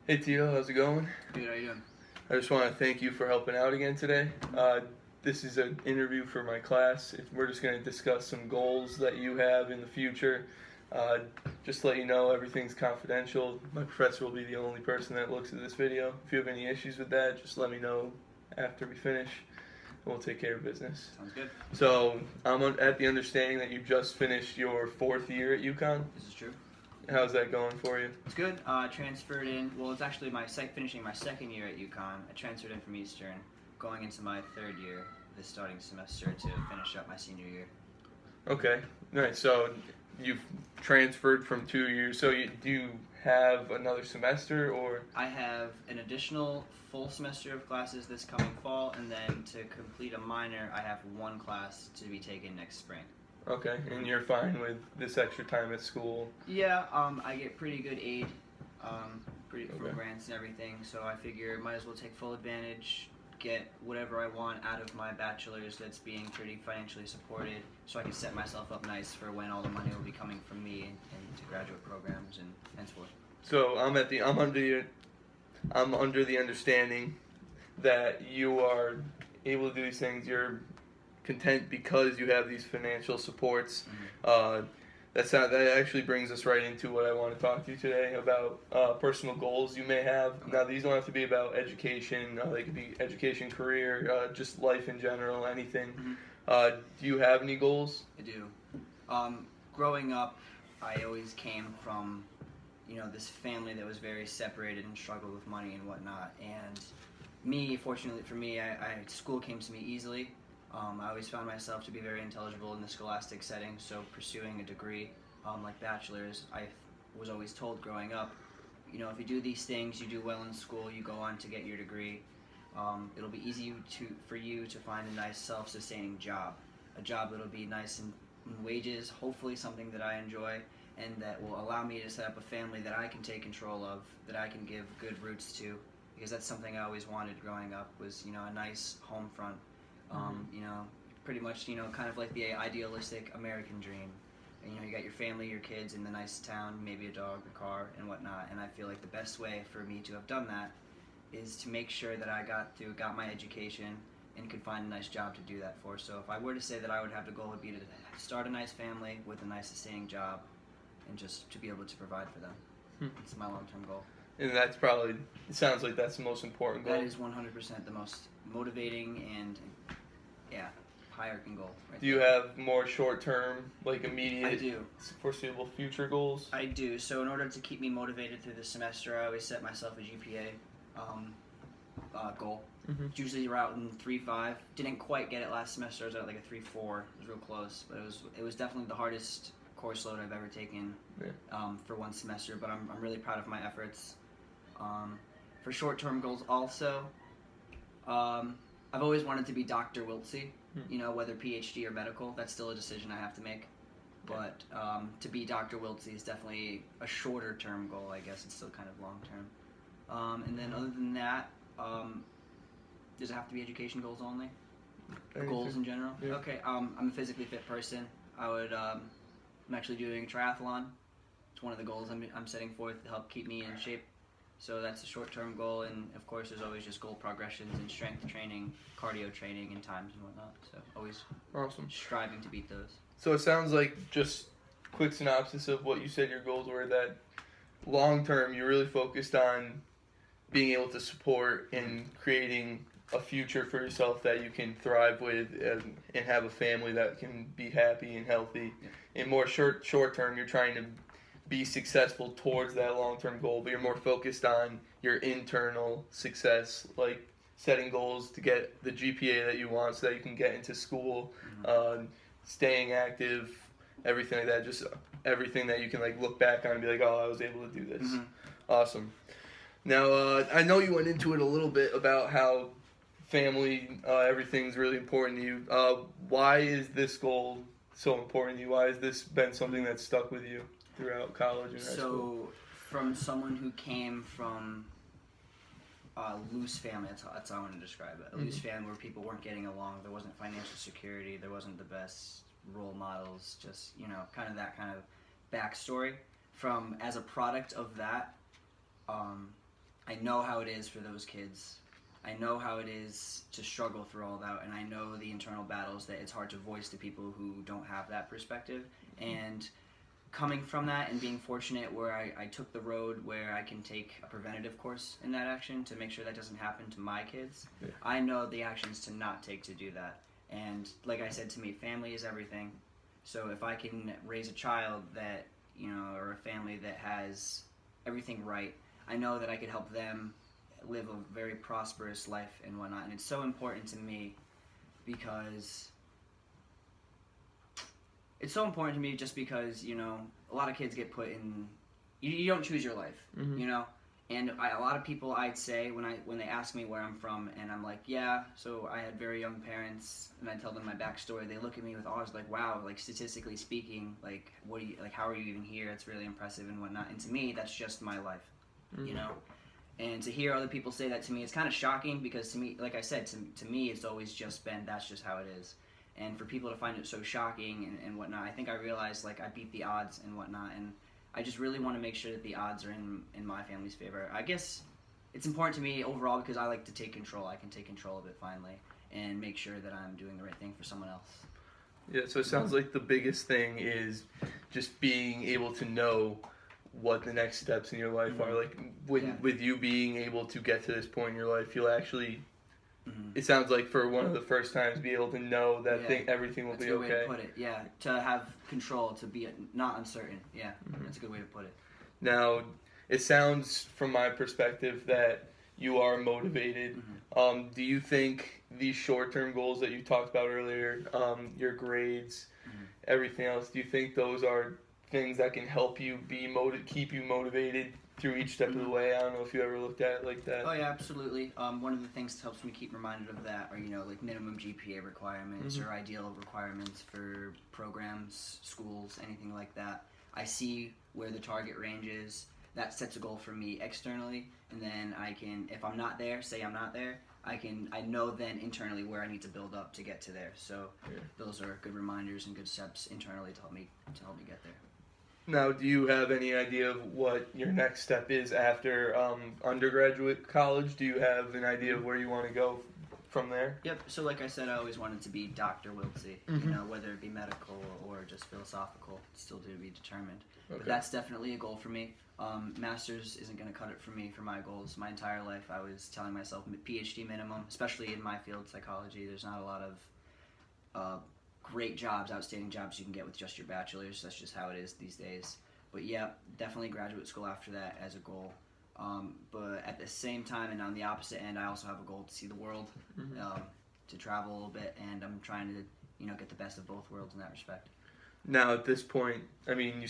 Hey Tito, how's it going? Good, how you doing? I just want to thank you for helping out again today. This is an interview for my class. We're just going to discuss some goals that you have in the future. Uh, just to let you know, everything's confidential. My professor will be the only person that looks at this video. If you have any issues with that, just let me know after we finish, and we'll take care of business. Sounds good. So, at the understanding that you just finished your fourth year at UConn. This is true. How's that going for you? It's good. Transferred in. Well, it's actually finishing my second year at UConn. I transferred in from Eastern, going into my third year this starting semester to finish up my senior year. Okay, nice. So you've transferred from 2 years. So do you have another semester or? I have an additional full semester of classes this coming fall, and then to complete a minor, I have one class to be taken next spring. Okay, and you're fine with this extra time at school? Yeah, I get pretty good aid, from Okay. grants and everything. So I figure might as well take full advantage, get whatever I want out of my bachelor's that's being pretty financially supported, so I can set myself up nice for when all the money will be coming from me and to graduate programs and henceforth. So I'm under the understanding that you are able to do these things. You're content because you have these financial supports. Mm-hmm. That actually brings us right into what I want to talk to you today about personal goals you may have. Okay. Now, these don't have to be about education. They could be education, career, just life in general, anything. Mm-hmm. Do you have any goals? I do. Growing up, I always came from, this family that was very separated and struggled with money and whatnot. And fortunately for me, school came to me easily. I always found myself to be very intelligible in the scholastic setting, so pursuing a degree like bachelor's, I was always told growing up, if you do these things, you do well in school, you go on to get your degree, it'll be easy for you to find a nice self-sustaining job, a job that'll be nice in wages, hopefully something that I enjoy, and that will allow me to set up a family that I can take control of, that I can give good roots to, because that's something I always wanted growing up was, a nice home front. Pretty much, kind of like the idealistic American dream. And, you got your family, your kids in the nice town, maybe a dog, a car, and whatnot. And I feel like the best way for me to have done that is to make sure that I got my education and could find a nice job to do that for. So if I were to say that I would have the goal would be to start a nice family with a nice sustaining job and just to be able to provide for them. It's my long-term goal. And it sounds like that's the most important goal. That is 100% the most motivating and, yeah, hierarchy goal. Right Do you there. have more short-term, like immediate, I do. foreseeable future goals? I do. So in order to keep me motivated through the semester, I always set myself a GPA goal. Mm-hmm. It's usually around 3.5. Didn't quite get it last semester. I was at like a 3.4. It was real close, but it was definitely the hardest course load I've ever taken for one semester. But I'm really proud of my efforts. For short-term goals, also, I've always wanted to be Dr. Wiltsey. Whether PhD or medical, that's still a decision I have to make. But to be Dr. Wiltsey is definitely a shorter term goal, I guess. It's still kind of long term. And then other than that, does it have to be education goals only? Goals in general? Yeah. Okay, I'm a physically fit person. I'm actually doing a triathlon. It's one of the goals I'm setting forth to help keep me in shape. So that's a short-term goal, and of course there's always just goal progressions in strength training, cardio training, and times and whatnot. So always Awesome. striving to beat those. So it sounds like, just quick synopsis of what you said your goals were, that long term you're really focused on being able to support and creating a future for yourself that you can thrive with and have a family that can be happy and healthy. Yeah. In more short term, you're trying to be successful towards that long term goal, but you're more focused on your internal success, like setting goals to get the GPA that you want so that you can get into school, staying active, everything like that. Just everything that you can like look back on and be like, oh, I was able to do this. Mm-hmm. Awesome. Now, I know you went into it a little bit about how family, everything's really important to you. Why is this goal so important to you? Why has this been something that's stuck with you throughout college and high school? So, from someone who came from a loose family, that's how I want to describe it. A loose family where people weren't getting along. There wasn't financial security. There wasn't the best role models. Just kind of that kind of backstory. As a product of that, I know how it is for those kids. I know how it is to struggle through all that, and I know the internal battles that it's hard to voice to people who don't have that perspective. And coming from that and being fortunate where I took the road where I can take a preventative course in that action to make sure that doesn't happen to my kids, Yeah. I know the actions to not take to do that. And like I said, to me, family is everything. So if I can raise a child that, or a family that has everything right, I know that I could help them live a very prosperous life and whatnot. And it's so important to me because just because, a lot of kids get put in, you don't choose your life, and a lot of people, I'd say, when they ask me where I'm from, and I'm like, yeah, so I had very young parents, and I tell them my backstory, they look at me with awe, like, wow, like, statistically speaking, like, how are you even here? It's really impressive and whatnot. And to me, that's just my life, And to hear other people say that to me, it's kind of shocking, because to me, like I said, to me, it's always just been, that's just how it is. And for people to find it so shocking and whatnot, I think I realized, like, I beat the odds and whatnot, and I just really want to make sure that the odds are in my family's favor. I guess it's important to me overall because I like to take control. I can take control of it finally and make sure that I'm doing the right thing for someone else. Yeah, so it sounds like the biggest thing is just being able to know what the next steps in your life are. Like, with you being able to get to this point in your life, you'll actually, it sounds like for one of the first times, be able to know that everything will be okay. That's a good way to put it, yeah. To have control, to be not uncertain, yeah. That's a good way to put it. Now, it sounds, from my perspective, that you are motivated. Do you think these short-term goals that you talked about earlier, your grades, everything else, do you think those are things that can help you keep you motivated through each step of the way? I don't know if you ever looked at it like that. Oh yeah, absolutely. One of the things that helps me keep reminded of that are, like minimum GPA requirements or ideal requirements for programs, schools, anything like that. I see where the target range is. That sets a goal for me externally, and then I can, if I'm not there, say I'm not there, I know then internally where I need to build up to get to there. So those are good reminders and good steps internally to help me get there. Now, do you have any idea of what your next step is after undergraduate college? Do you have an idea of where you want to go from there? Yep. So like I said, I always wanted to be Dr. Wiltsey, whether it be medical or just philosophical, still to be determined. Okay. But that's definitely a goal for me. Master's isn't going to cut it for me for my goals. My entire life I was telling myself PhD minimum, especially in my field, psychology. There's not a lot of great jobs, outstanding jobs you can get with just your bachelor's. That's just how it is these days. But yeah, definitely graduate school after that as a goal. But at the same time, and on the opposite end, I also have a goal to see the world, to travel a little bit, and I'm trying to, get the best of both worlds in that respect. Now, at this point, I mean,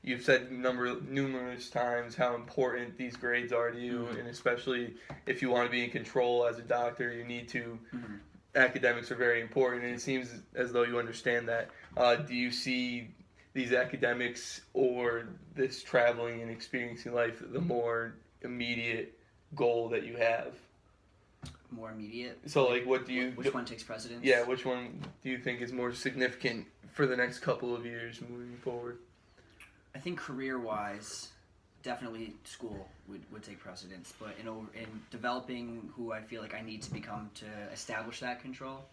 you've said numerous times how important these grades are to you, and especially if you want to be in control as a doctor, you need to. Academics are very important, and it seems as though you understand that. Do you see these academics or this traveling and experiencing life the more immediate goal that you have? More immediate? So, like, which one takes precedence? Yeah, which one do you think is more significant for the next couple of years moving forward? I think career-wise, definitely school would take precedence, but in developing who I feel like I need to become to establish that control,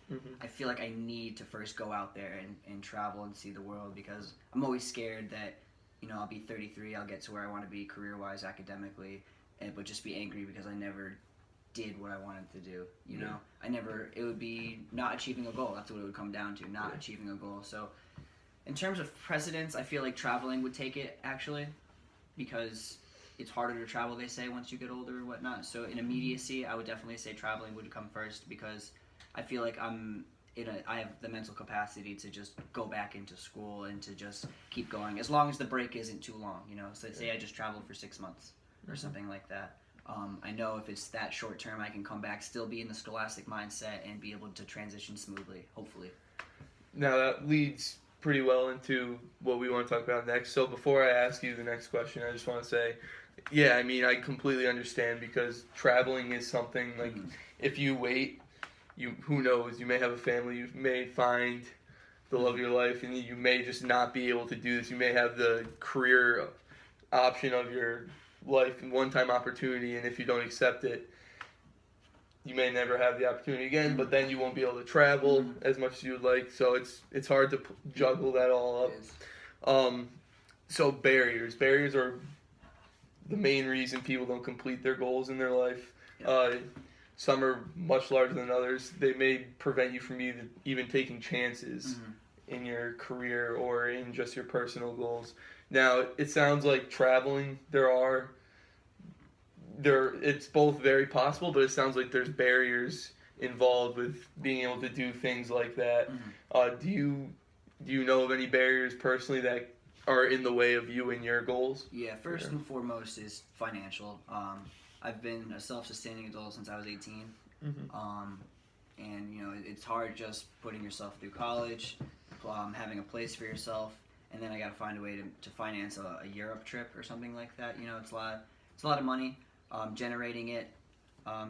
I feel like I need to first go out there and travel and see the world, because I'm always scared that, I'll be 33, I'll get to where I want to be career-wise, academically, but just be angry because I never did what I wanted to do, it would be not achieving a goal. That's what it would come down to, not achieving a goal. So in terms of precedence, I feel like traveling would take it, actually, because it's harder to travel, they say, once you get older or whatnot. So in immediacy, I would definitely say traveling would come first, because I feel like I have the mental capacity to just go back into school and to just keep going, as long as the break isn't too long, So say I just traveled for 6 months or something like that. I know if it's that short term, I can come back, still be in the scholastic mindset, and be able to transition smoothly, hopefully. Now that leads pretty well into what we want to talk about next. So before I ask you the next question, I just want to say, I completely understand, because traveling is something, like, if you wait, who knows, you may have a family, you may find the love of your life, and you may just not be able to do this. You may have the career option of your life and one-time opportunity, and if you don't accept it, you may never have the opportunity again. But then you won't be able to travel as much as you would like. So it's hard to juggle that all up. It is. So barriers are the main reason people don't complete their goals in their life. Some are much larger than others. They may prevent you from even taking chances in your career or in just your personal goals. Now, it sounds like traveling, it's both very possible, but it sounds like there's barriers involved with being able to do things like that. Do you know of any barriers personally that are in the way of you and your goals? Yeah, first and foremost is financial. I've been a self-sustaining adult since I was 18. And, you know, it's hard just putting yourself through college, having a place for yourself, and then I got to find a way to finance a Europe trip or something like that. You know, it's a lot of money, generating it.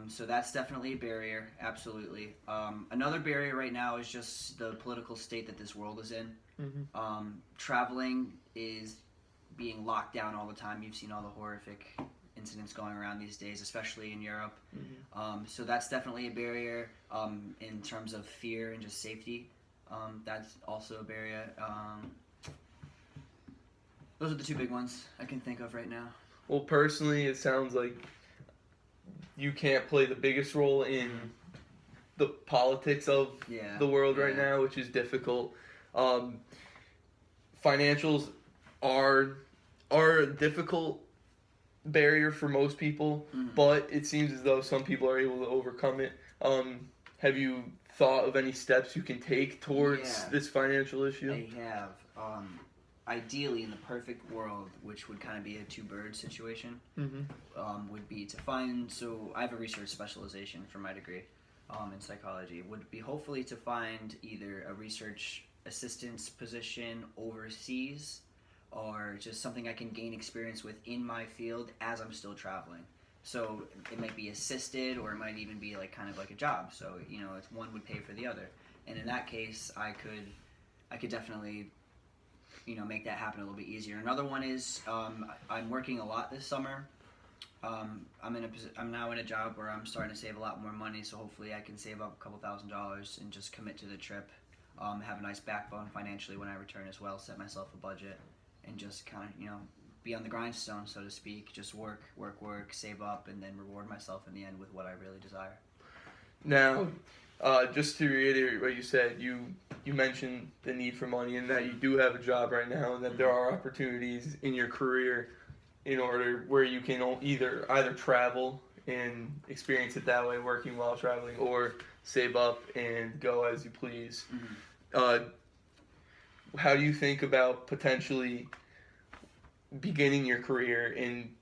So that's definitely a barrier, absolutely. Another barrier right now is just the political state that this world is in. Traveling is being locked down all the time. You've seen all the horrific incidents going around these days, especially in Europe. So that's definitely a barrier in terms of fear and just safety. That's also a barrier. Those are the two big ones I can think of right now. Well, personally, it sounds like you can't play the biggest role in the politics of the world right now, which is difficult. Financials are a difficult barrier for most people, but it seems as though some people are able to overcome it. Have you thought of any steps you can take towards this financial issue? I have. Ideally, in the perfect world, which would kind of be a two-bird situation, would be to find. So I have a research specialization for my degree in psychology. Would be hopefully to find either a research assistant's position overseas, or just something I can gain experience with in my field as I'm still traveling. So it might be assisted, or it might even be like kind of like a job. So you know, it's one would pay for the other, and in that case, I could definitely, you know, make that happen a little bit easier. Another one is I'm working a lot this summer. I'm now in a job where I'm starting to save a lot more money, so hopefully I can save up a couple $1,000s and just commit to the trip. Have a nice backbone financially when I return as well. Set myself a budget and just kind of, you know, be on the grindstone, so to speak. Just work, save up, and then reward myself in the end with what I really desire. Now, just to reiterate what you said, you mentioned the need for money and that you do have a job right now, and that there are opportunities in your career in order where you can either travel and experience it that way, working while traveling, or save up and go as you please. How do you think about potentially beginning your career and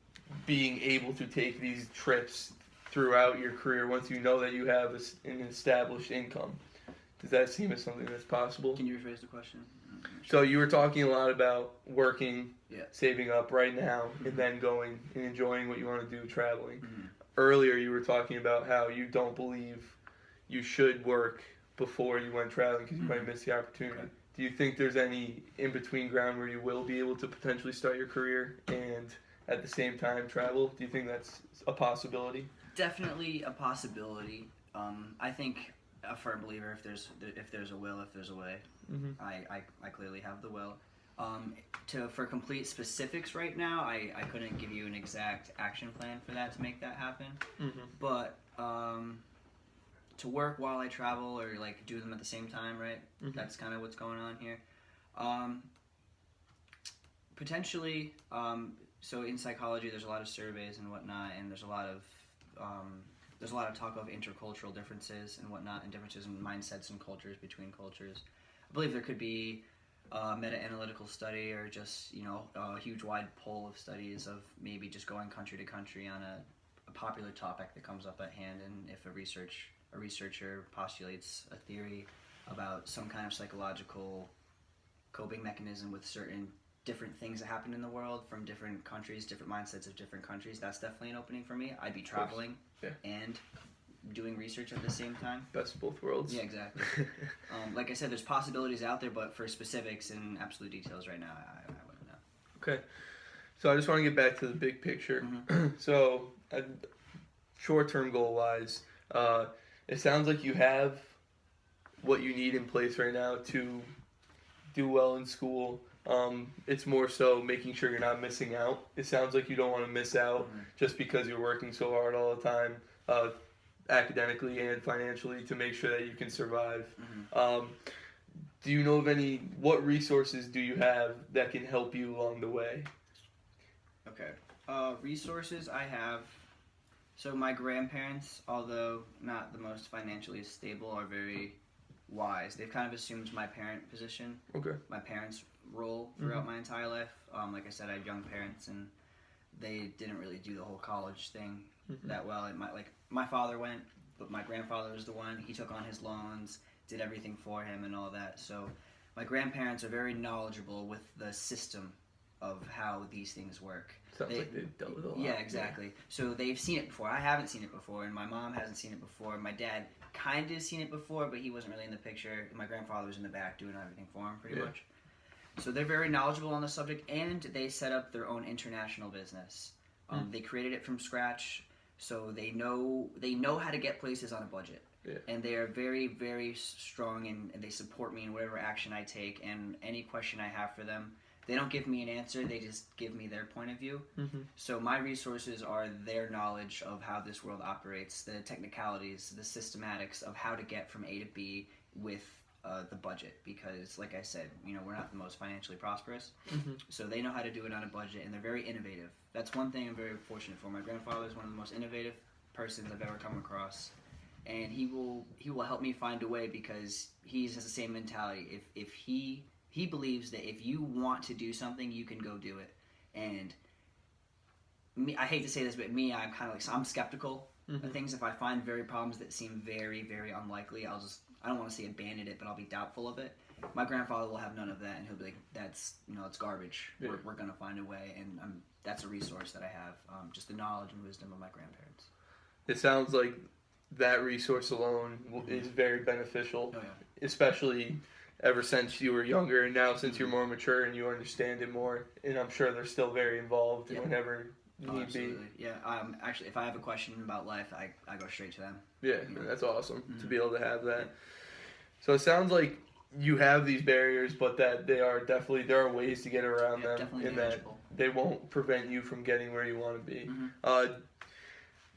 being able to take these trips throughout your career once you know that you have an established income? Does that seem as something that's possible? Can you rephrase the question? So you were talking a lot about working, saving up right now, and then going and enjoying what you want to do traveling. Earlier you were talking about how you don't believe you should work before you went traveling because you might miss the opportunity. Okay. Do you think there's any in-between ground where you will be able to potentially start your career and at the same time travel? Do you think that's a possibility? Definitely a possibility. I think a firm believer, if there's a will, if there's a way. I clearly have the will. For complete specifics right now, I couldn't give you an exact action plan for that to make that happen. But to work while I travel, or like do them at the same time, right? That's kind of what's going on here. Potentially, so in psychology, there's a lot of surveys and whatnot, and there's a lot of talk of intercultural differences and whatnot, and differences in mindsets and cultures between cultures. I believe there could be a meta-analytical study, or just, you know, a huge wide poll of studies of maybe just going country to country on a popular topic that comes up at hand, and if a researcher postulates a theory about some kind of psychological coping mechanism with certain different things that happen in the world from different countries, different mindsets of different countries, that's definitely an opening for me. I'd be traveling and doing research at the same time. Best of both worlds. Yeah, exactly. Like I said, there's possibilities out there, but for specifics and absolute details right now, I wouldn't know. Okay. So I just want to get back to the big picture. So, short-term goal-wise, it sounds like you have what you need in place right now to do well in school. It's more so making sure you're not missing out. It sounds like you don't want to miss out just because you're working so hard all the time, academically and financially, to make sure that you can survive. Do you know of what resources do you have that can help you along the way? Okay. Resources I have. So my grandparents, although not the most financially stable, are very wise. They've kind of assumed my parent position. Okay. My parents' role throughout my entire life. Like I said, I had young parents, and they didn't really do the whole college thing that well. My father went, but my grandfather was the one. He took on his loans, did everything for him, and all that. So my grandparents are very knowledgeable with the system of how these things work. Sounds like they've dealt with a lot. Yeah, exactly. Yeah. So they've seen it before. I haven't seen it before, and my mom hasn't seen it before. My dad kind of seen it before, but he wasn't really in the picture. My grandfather was in the back doing everything for him, pretty much. So they're very knowledgeable on the subject, and they set up their own international business. They created it from scratch, so they know how to get places on a budget. Yeah. And they are very, very strong, and they support me in whatever action I take, and any question I have for them. They don't give me an answer, they just give me their point of view. So my resources are their knowledge of how this world operates, the technicalities, the systematics of how to get from A to B with the budget. Because, like I said, we're not the most financially prosperous. So they know how to do it on a budget, and they're very innovative. That's one thing I'm very fortunate for. My grandfather is one of the most innovative persons I've ever come across. And he will help me find a way, because he has the same mentality. If he believes that if you want to do something, you can go do it. And me, I hate to say this, but me, I'm kind of I'm skeptical of things. If I find problems that seem very, very unlikely, I don't want to say abandon it, but I'll be doubtful of it. My grandfather will have none of that, and he'll be like, that's, it's garbage. Yeah. We're going to find a way, and that's a resource that I have, just the knowledge and wisdom of my grandparents. It sounds like that resource alone is very beneficial, especially ever since you were younger, and now since you're more mature and you understand it more, and I'm sure they're still very involved whenever you need be. Yeah, actually, if I have a question about life, I go straight to them. Yeah, that's awesome to be able to have that. Yeah. So it sounds like you have these barriers, but that there are ways to get around them, and that they won't prevent you from getting where you want to be.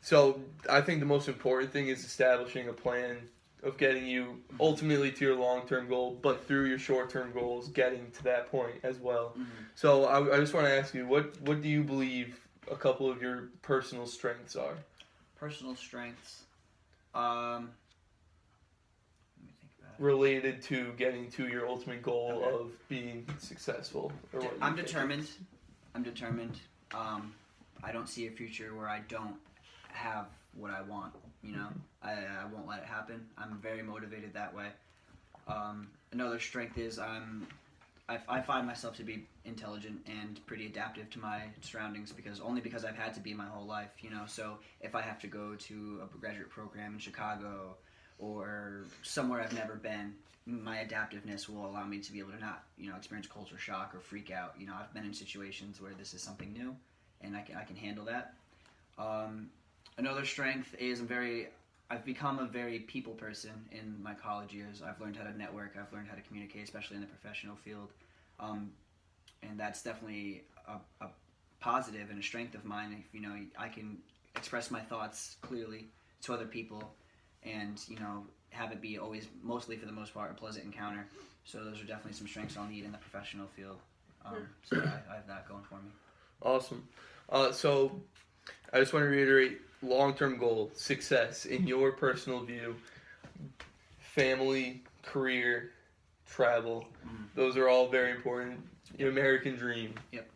So I think the most important thing is establishing a plan of getting you ultimately to your long-term goal, but through your short-term goals, getting to that point as well. So I just want to ask you, what do you believe a couple of your personal strengths are? Personal strengths? Let me think about it. Related to getting to your ultimate goal of being successwul. I'm determined. I don't see a future where I don't have what I want. I won't let it happen. I'm very motivated that way. Another strength is I find myself to be intelligent and pretty adaptive to my surroundings because I've had to be my whole life, So if I have to go to a graduate program in Chicago or somewhere I've never been, my adaptiveness will allow me to be able to not, experience culture shock or freak out. I've been in situations where this is something new, and I can handle that. Another strength is I've become a very people person in my college years. I've learned how to network. I've learned how to communicate, especially in the professional field. And that's definitely a positive and a strength of mine. If, I can express my thoughts clearly to other people and, have it be always, mostly for the most part, a pleasant encounter. So those are definitely some strengths I'll need in the professional field. So I have that going for me. Awesome. So I just want to reiterate, long-term goal, success in your personal view, family, career, travel, those are all very important. Your American dream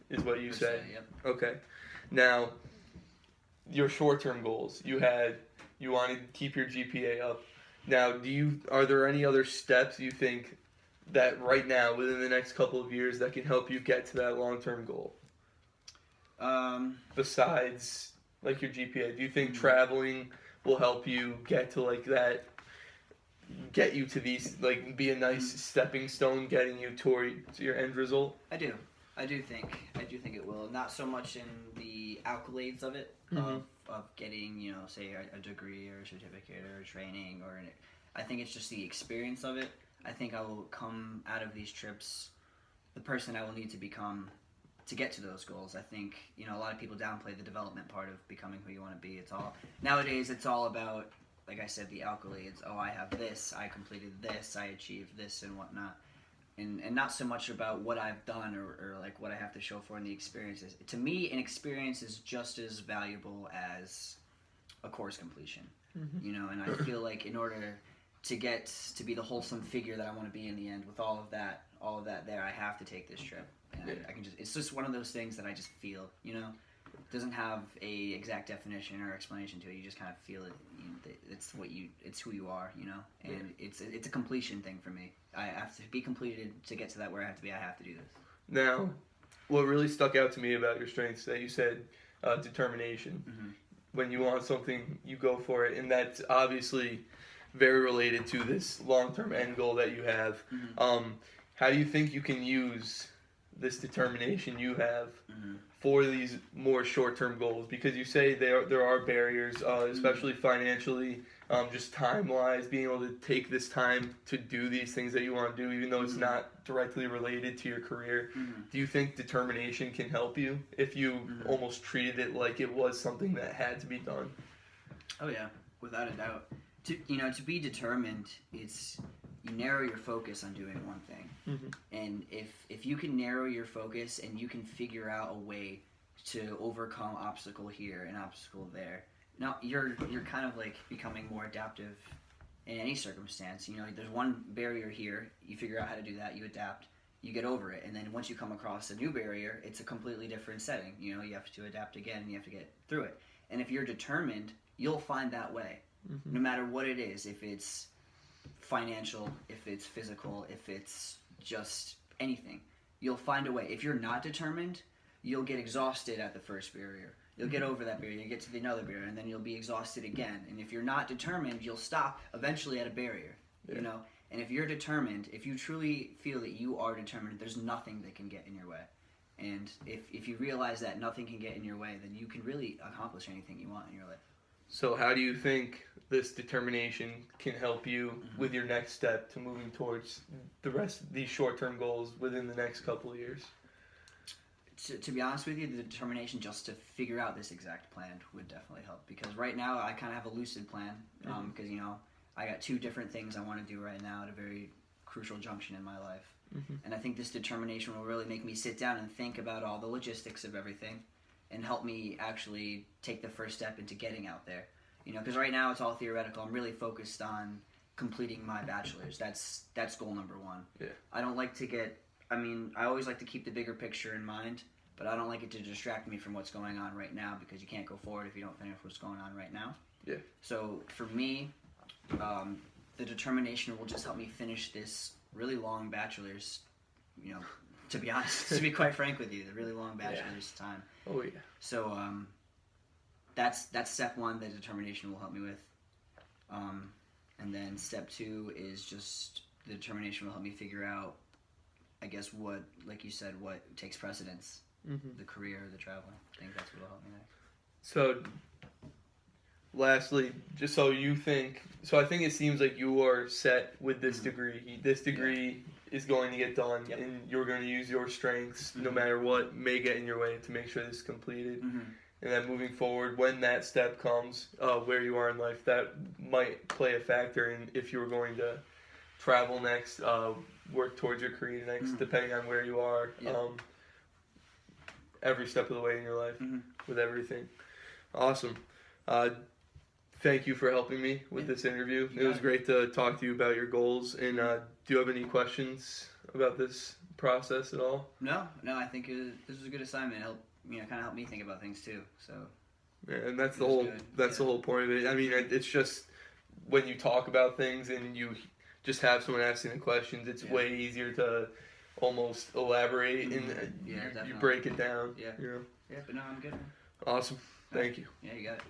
is what you say. Okay. Now, your short-term goals, you want to keep your GPA up. Now, are there any other steps you think that right now, within the next couple of years, that can help you get to that long-term goal? Besides like your GPA, do you think traveling will help you get to get you to these, be a nice stepping stone getting you to your end result? I do. I do think it will. Not so much in the accolades of it, of getting, you know, say a degree or a certificate or a training I think it's just the experience of it. I think I will come out of these trips the person I will need to become to get to those goals. I think, you know, a lot of people downplay the development part of becoming who you want to be. Nowadays it's all about, like I said, the accolades. Oh, I have this, I completed this, I achieved this and whatnot. And not so much about what I've done or like what I have to show for in the experiences. To me, an experience is just as valuable as a course completion. You know, and I feel like in order to get to be the wholesome figure that I want to be in the end, with all of that there, I have to take this trip. And I can it's just one of those things that I just feel, you know. It doesn't have a exact definition or explanation to it. You just kind of feel it. You know, it's who you are, you know. And it's a completion thing for me. I have to be completed to get to that where I have to be. I have to do this. Now, what really stuck out to me about your strengths that you said, determination. When you want something, you go for it, and that's obviously very related to this long-term end goal that you have. How do you think you can use this determination you have for these more short-term goals? Because you say there are barriers, especially financially, just time-wise, being able to take this time to do these things that you want to do, even though it's not directly related to your career. Do you think determination can help you if you almost treated it like it was something that had to be done? Oh yeah, without a doubt. To be determined, it's you narrow your focus on doing one thing. And if you can narrow your focus and you can figure out a way to overcome obstacle here and obstacle there, now you're kind of like becoming more adaptive in any circumstance. You know, there's one barrier here, you figure out how to do that, you adapt, you get over it, and then once you come across a new barrier, it's a completely different setting. You know, you have to adapt again and you have to get through it. And if you're determined, you'll find that way. No matter what it is, if it's financial, if it's physical, if it's just anything, you'll find a way. If you're not determined, you'll get exhausted at the first barrier. You'll get over that barrier, you get to another barrier, and then you'll be exhausted again. And if you're not determined, you'll stop eventually at a barrier, you know? And if you're determined, if you truly feel that you are determined, there's nothing that can get in your way. And if you realize that nothing can get in your way, then you can really accomplish anything you want in your life. So how do you think this determination can help you with your next step to moving towards the rest of these short-term goals within the next couple of years? To be honest with you, the determination just to figure out this exact plan would definitely help. Because right now I kind of have a lucid plan. Because, you know, I got two different things I want to do right now at a very crucial junction in my life. And I think this determination will really make me sit down and think about all the logistics of everything and help me actually take the first step into getting out there. You know, because right now it's all theoretical. I'm really focused on completing my bachelor's. That's goal number one. Yeah. I don't like to get, I always like to keep the bigger picture in mind, but I don't like it to distract me from what's going on right now, because you can't go forward if you don't finish what's going on right now. Yeah. So for me, the determination will just help me finish this really long bachelor's, you know, to be honest, to be quite frank with you, the really long bachelor's time. Oh yeah. So that's step one. The determination will help me with, and then step two is just the determination will help me figure out, I guess, what, like you said, what takes precedence, the career or the traveling. I think that's what will help me next. So, lastly, just so you think, so I think it seems like you are set with this degree. This degree is going to get done, and you're going to use your strengths no matter what may get in your way to make sure this is completed. And then moving forward, when that step comes, where you are in life, that might play a factor in if you were going to travel next, work towards your career next, depending on where you are, every step of the way in your life with everything. Awesome. Thank you for helping me with this interview. It was great to talk to you about your goals. And do you have any questions about this process at all? No, this was a good assignment. It kind of helped me think about things too. So. Yeah, and that's the whole point of it. I mean, it's just when you talk about things and you just have someone asking the questions, it's way easier to almost elaborate and you break it down. Yeah. You know? Yeah, but no, I'm good. Awesome. Thank you. Yeah, you got it.